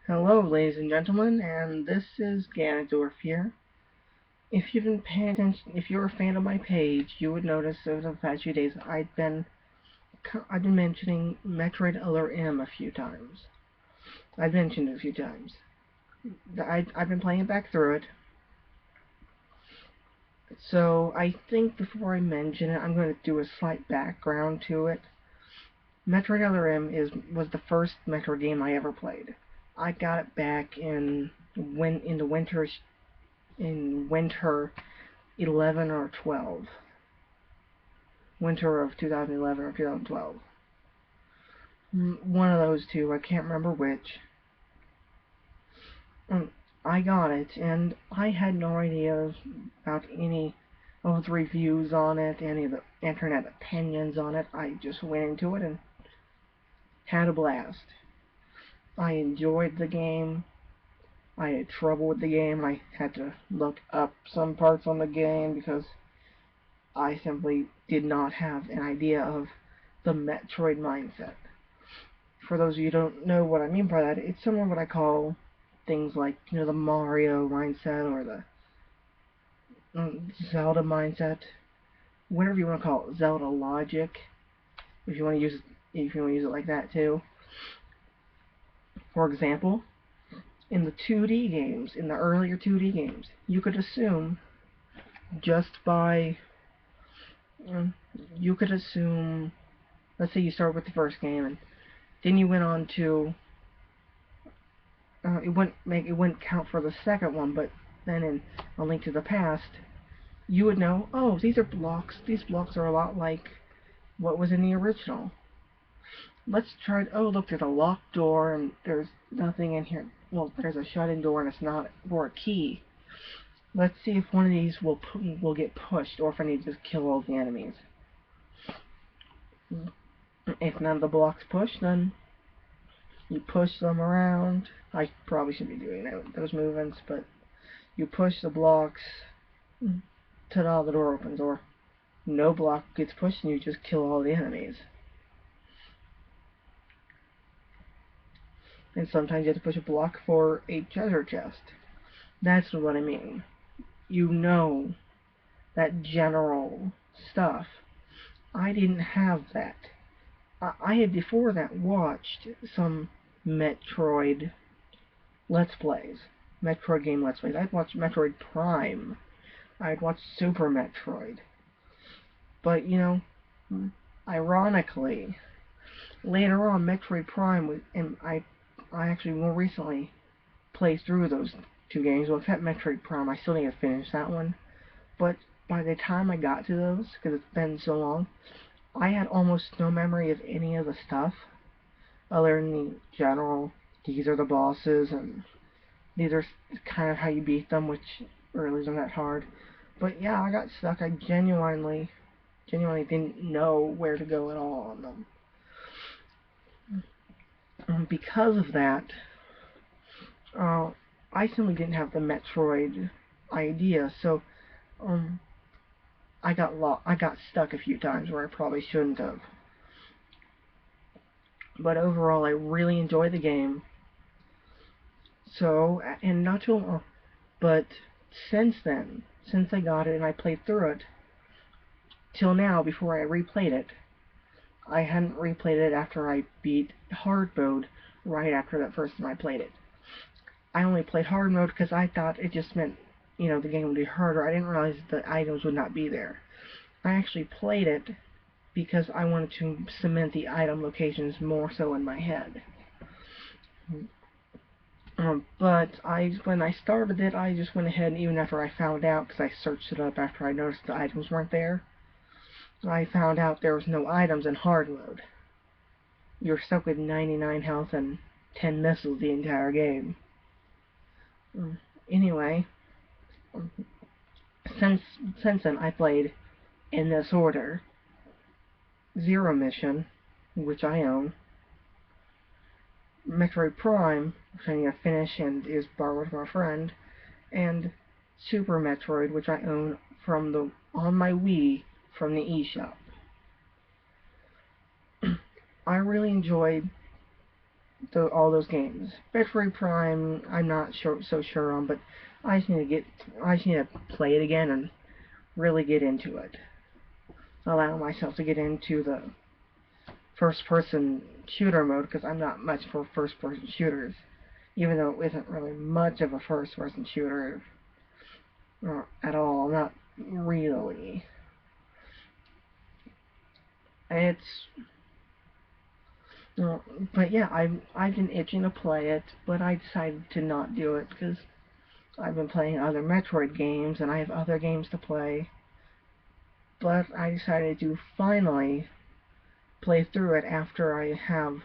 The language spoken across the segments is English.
Hello, ladies and gentlemen, and this is Ganondorf here. If you've been paying attention, if you're a fan of my page, you would notice over the past few days I've been mentioning Metroid Other M a few times. I've mentioned it a few times. I've been playing back through it, so I think before I mention it, I'm going to do a slight background to it. Metroid Other M was the first Metroid game I ever played. I got it back in the winter 11 or 12. Winter of 2011 or 2012. One of those two, I can't remember which. I got it, and I had no idea about any of the reviews on it, any of the internet opinions on it. I just went into it and had a blast. I enjoyed the game. I had trouble with the game. I had to look up some parts on the game because I simply did not have an idea of the Metroid mindset. For those of you who don't know what I mean by that, it's similar to what I call things like, the Mario mindset or the Zelda mindset, whatever you want to call it, Zelda logic, if you want to use it like that too. For example, in the 2D games, in the earlier 2D games, you could assume just by you could assume, let's say you start with the first game and then you went on to it wouldn't count for the second one, but then in A Link to the Past, you would know, oh, these are blocks. These blocks are a lot like what was in the original. Let's try. Oh, look, there's a locked door and there's nothing in here. Well, there's a shut-in door and it's not for a key. Let's see if one of these will get pushed, or if I need to just kill all the enemies. If none of the blocks push, then you push them around. I probably shouldn't be doing those movements, but you push the blocks till the door opens, or no block gets pushed and you just kill all the enemies. And sometimes you have to push a block for a treasure chest. That's what I mean. You know that general stuff. I didn't have that. I had before that watched some Metroid Let's Plays. Metroid game Let's Plays. I'd watched Metroid Prime. I'd watched Super Metroid. But, ironically, later on, Metroid Prime was, and I actually more recently played through those two games. Well, except Metroid Prime, I still need to finish that one. But by the time I got to those, because it's been so long, I had almost no memory of any of the stuff, other than the general, these are the bosses, and these are kind of how you beat them, which really isn't that hard. But yeah, I got stuck. I genuinely didn't know where to go at all on them. Because of that, I simply didn't have the Metroid idea, so um, I got stuck a few times where I probably shouldn't have. But overall, I really enjoy the game. So, and not too long, but since then, since I got it and I played through it, till now, before I replayed it, I hadn't replayed it after I beat hard mode right after that first time I played it. I only played hard mode because I thought it just meant, the game would be harder. I didn't realize the items would not be there. I actually played it because I wanted to cement the item locations more so in my head. But when I started it, I just went ahead, and even after I found out, because I searched it up after I noticed the items weren't there, I found out there was no items in hard mode. You're stuck with 99 health and 10 missiles the entire game. Anyway, since then I played in this order: Zero Mission, which I own; Metroid Prime, which I need to finish and is borrowed from a friend; and Super Metroid, which I own on my Wii from the eShop. I really enjoyed all those games. Metroid Prime, I'm not so sure on, but I just need to play it again and really get into it. Allow myself to get into the first-person shooter mode, because I'm not much for first-person shooters, even though it isn't really much of a first-person shooter at all. Not really. It's but yeah, I've been itching to play it, but I decided to not do it because I've been playing other Metroid games and I have other games to play. But I decided to finally play through it after I have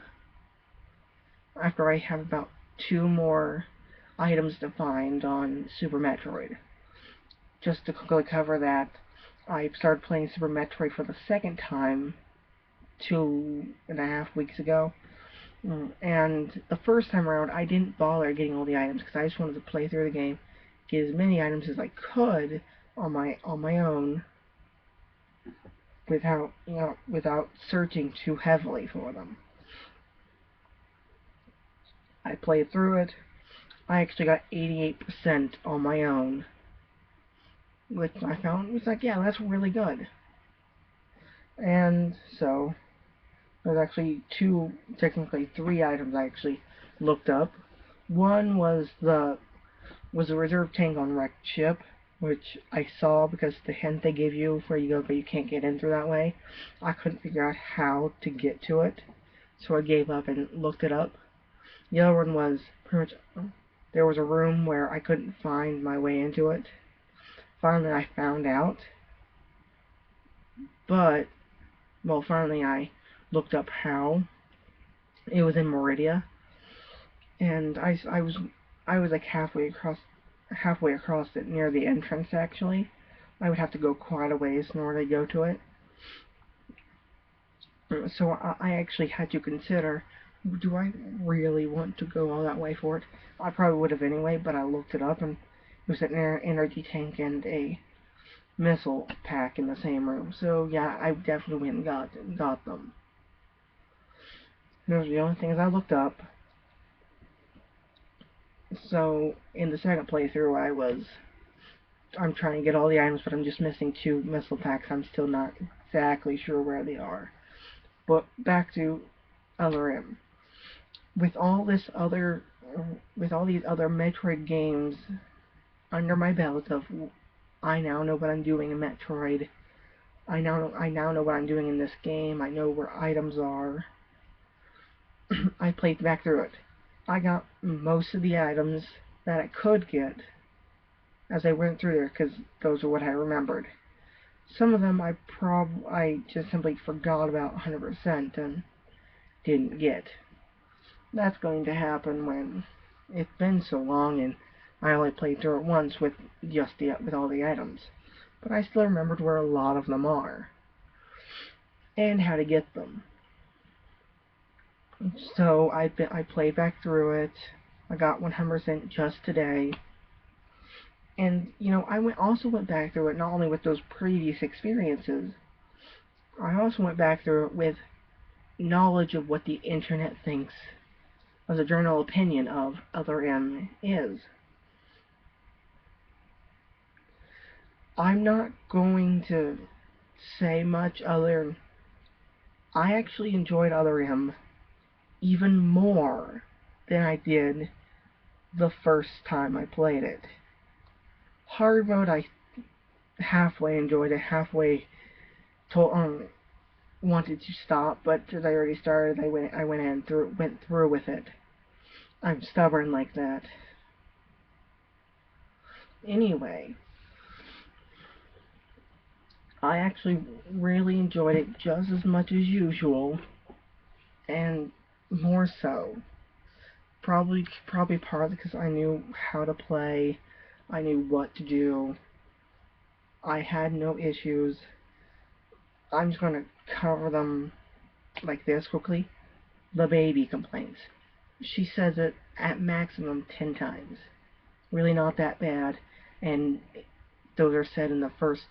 about 2 more items to find on Super Metroid. Just to quickly cover that, I started playing Super Metroid for the second time 2.5 weeks ago. And the first time around, I didn't bother getting all the items because I just wanted to play through the game, get as many items as I could on my own, without searching too heavily for them. I played through it. I actually got 88% on my own, which I found was like, yeah, that's really good. And so there's actually technically three items I actually looked up. One was the reserve tank on wrecked ship, which I saw because the hint they give you where you go, but you can't get in through that way. I couldn't figure out how to get to it, so I gave up and looked it up. The other one was pretty much there was a room where I couldn't find my way into it. Finally, I found out, but finally I looked up how. It was in Meridia, and I was like halfway across it near the entrance. Actually, I would have to go quite a ways in order to go to it. So I actually had to consider, do I really want to go all that way for it? I probably would have anyway, but I looked it up and it was an energy tank and a missile pack in the same room. So yeah, I definitely went and got them. Those are the only things I looked up. So in the second playthrough, I'm trying to get all the items, but I'm just missing 2 missile packs. I'm still not exactly sure where they are. But back to Other M. With all these other Metroid games under my belt, I now know what I'm doing in Metroid. I now know what I'm doing in this game. I know where items are. I played back through it. I got most of the items that I could get as I went through there, because those are what I remembered. Some of them I just simply forgot about 100% and didn't get. That's going to happen when it's been so long and I only played through it once with all the items. But I still remembered where a lot of them are and how to get them. So I played back through it. I got 100% just today. And I also went back through it not only with those previous experiences. I also went back through it with knowledge of what the internet thinks as a general opinion of Other M is. I'm not going to say much other than I actually enjoyed Other M even more than I did the first time I played it. Hard mode I halfway enjoyed it, halfway wanted to stop, but as I already started, I went through with it. I'm stubborn like that. Anyway, I actually really enjoyed it just as much as usual, and more so. Probably partly because I knew how to play, I knew what to do. I had no issues. I'm just going to cover them like this quickly. The baby complaints. She says it at maximum 10 times. Really not that bad, and those are said in the first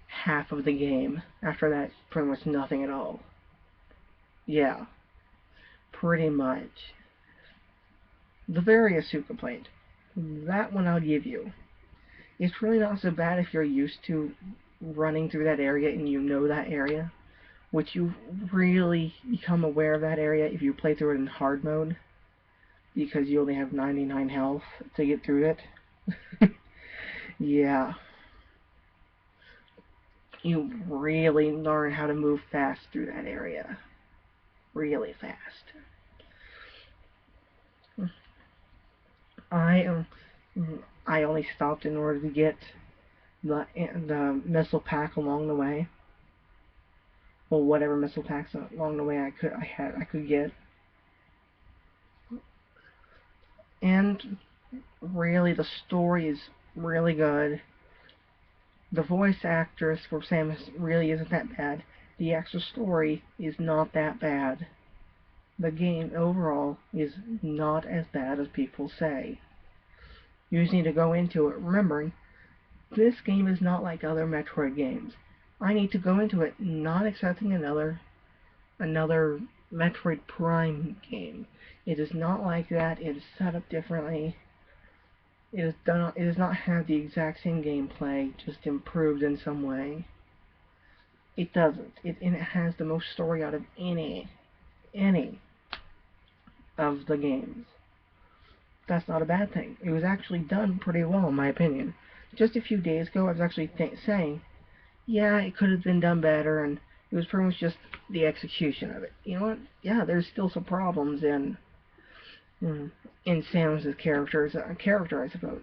half of the game. After that, pretty much nothing at all. Yeah. pretty much. The various suit complaint. That one I'll give you. It's really not so bad if you're used to running through that area and you know that area, which you really become aware of that area if you play through it in hard mode, because you only have 99 health to get through it. Yeah. You really learn how to move fast through that area. Really fast. I I only stopped in order to get the missile pack along the way. Well, whatever missile packs along the way I could get. And really, the story is really good. The voice actress for Samus really isn't that bad. The actual story is not that bad. The game overall is not as bad as people say. You just need to go into it remembering this game is not like other Metroid games. I need to go into it not expecting another Metroid Prime game. It is not like that. It is set up differently. It does not have the exact same gameplay, just improved in some way. It doesn't. And it has the most story out of any of the games. That's not a bad thing. It was actually done pretty well, in my opinion. Just a few days ago, I was actually saying, yeah, it could have been done better, and it was pretty much just the execution of it. You know what? Yeah, there's still some problems in Samus's character, I suppose.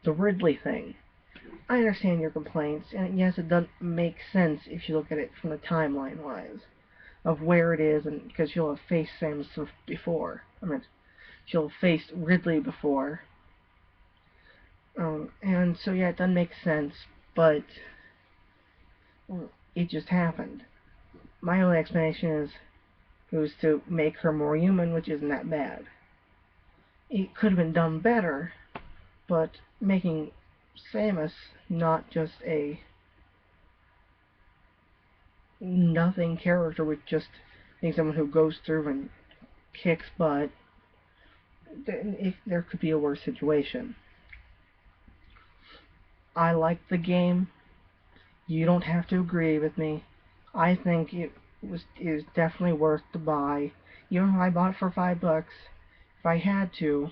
The Ridley thing. I understand your complaints, and yes, it doesn't make sense if you look at it from the timeline-wise of where it is, and because you'll have faced Samus before. She'll have faced Ridley before. And so, yeah, it doesn't make sense, but it just happened. My only explanation is it was to make her more human, which isn't that bad. It could have been done better, but making Samus not just a nothing character with just being someone who goes through and kicks butt, there could be a worse situation. I like the game. You don't have to agree with me. I think it is definitely worth the buy. Even if I bought it for $5, if I had to,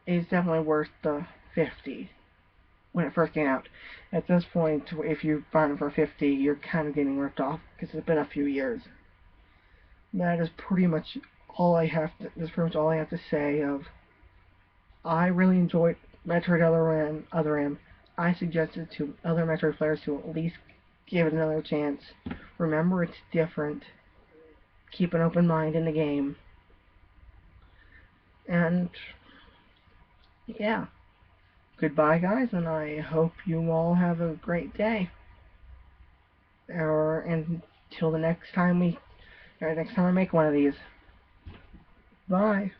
it's definitely worth the 50 when it first came out. At this point, if you buy it for 50, you're kind of getting ripped off because it's been a few years. That is pretty much all I have to. That's pretty much all I have to say. I really enjoyed Metroid Other M. I suggested to other Metroid players to at least give it another chance. Remember, it's different. Keep an open mind in the game. And yeah, goodbye, guys, and I hope you all have a great day. Until the next time I make one of these. Bye.